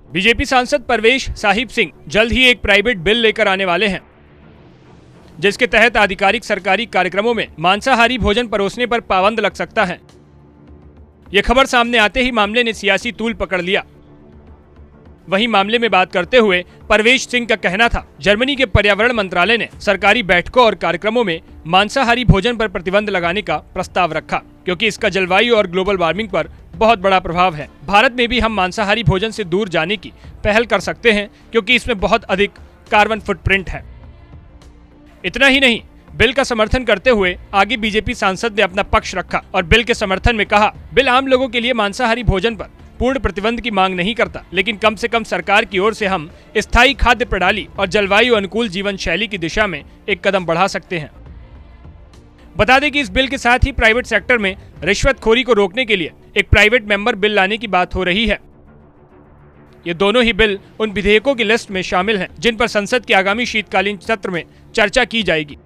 BJP सांसद परवेश साहिब सिंह जल्द ही एक प्राइवेट बिल लेकर आने वाले हैं, जिसके तहत आधिकारिक सरकारी कार्यक्रमों में मांसाहारी भोजन परोसने पर पाबंद लग सकता है। यह खबर सामने आते ही मामले ने सियासी तूल पकड़ लिया। वहीं मामले में बात करते हुए परवेश सिंह का कहना था, जर्मनी के पर्यावरण मंत्रालय ने सरकारी बैठकों और कार्यक्रमों में मांसाहारी भोजन पर प्रतिबंध लगाने का प्रस्ताव रखा, क्योंकि इसका जलवायु और ग्लोबल वार्मिंग पर बहुत बड़ा प्रभाव है। भारत में भी हम मांसाहारी भोजन से दूर जाने की पहल कर सकते हैं, क्योंकि इसमें बहुत अधिक कार्बन फुटप्रिंट है। इतना ही नहीं, बिल का समर्थन करते हुए आगे बीजेपी सांसद ने अपना पक्ष रखा और बिल के समर्थन में कहा, बिल आम लोगों के लिए मांसाहारी भोजन पर पूर्ण प्रतिबंध की मांग नहीं करता, लेकिन कम से कम सरकार की ओर से हम स्थायी खाद्य प्रणाली और जलवायु अनुकूल जीवन शैली की दिशा में एक कदम बढ़ा सकते हैं। बता दें कि इस बिल के साथ ही प्राइवेट सेक्टर में रिश्वतखोरी को रोकने के लिए एक प्राइवेट मेंबर बिल लाने की बात हो रही है। ये दोनों ही बिल उन विधेयकों की लिस्ट में शामिल हैं, जिन पर संसद के आगामी शीतकालीन सत्र में चर्चा की जाएगी।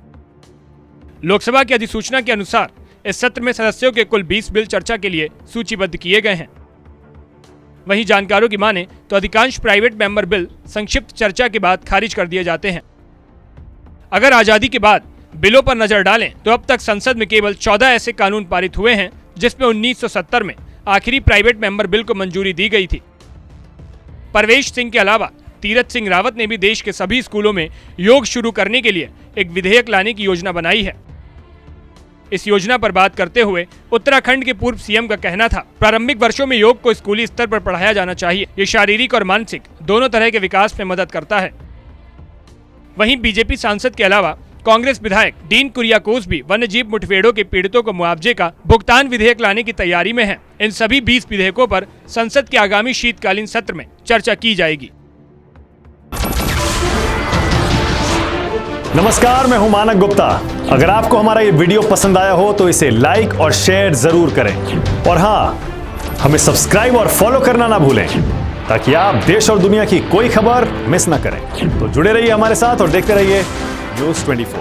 लोकसभा की अधिसूचना के अनुसार इस सत्र में सदस्यों के कुल 20 बिल चर्चा के लिए सूचीबद्ध किए गए हैं। वहीं जानकारों की माने तो अधिकांश प्राइवेट मेंबर बिल संक्षिप्त चर्चा के बाद खारिज कर दिए जाते हैं। अगर आजादी के बाद बिलों पर नजर डालें तो अब तक संसद में केवल 14 ऐसे कानून पारित हुए हैं, जिसमें 1970 में आखिरी प्राइवेट मेंबर बिल को मंजूरी दी गई थी। परवेश सिंह के अलावा तीरथ सिंह रावत ने भी देश के सभी स्कूलों में योग शुरू करने के लिए एक विधेयक लाने की योजना बनाई है। इस योजना पर बात करते हुए उत्तराखंड के पूर्व सीएम का कहना था, प्रारंभिक वर्षों में योग को स्कूली स्तर पर पढ़ाया जाना चाहिए। ये शारीरिक और मानसिक दोनों तरह के विकास में मदद करता है। वहीं बीजेपी सांसद के अलावा कांग्रेस विधायक डीन कुरियाकोस भी वन्यजीव मुठभेड़ों के पीड़ितों को मुआवजे का भुगतान विधेयक लाने की तैयारी में हैं। इन सभी 20 विधेयकों पर संसद के आगामी शीतकालीन सत्र में चर्चा की जाएगी। नमस्कार, मैं हूं मानक गुप्ता। अगर आपको हमारा ये वीडियो पसंद आया हो तो इसे लाइक और शेयर जरूर करें, और हाँ, हमें सब्सक्राइब और फॉलो करना ना भूलें, ताकि आप देश और दुनिया की कोई खबर मिस ना करें। तो जुड़े रहिए हमारे साथ और देखते रहिए न्यूज़ 24।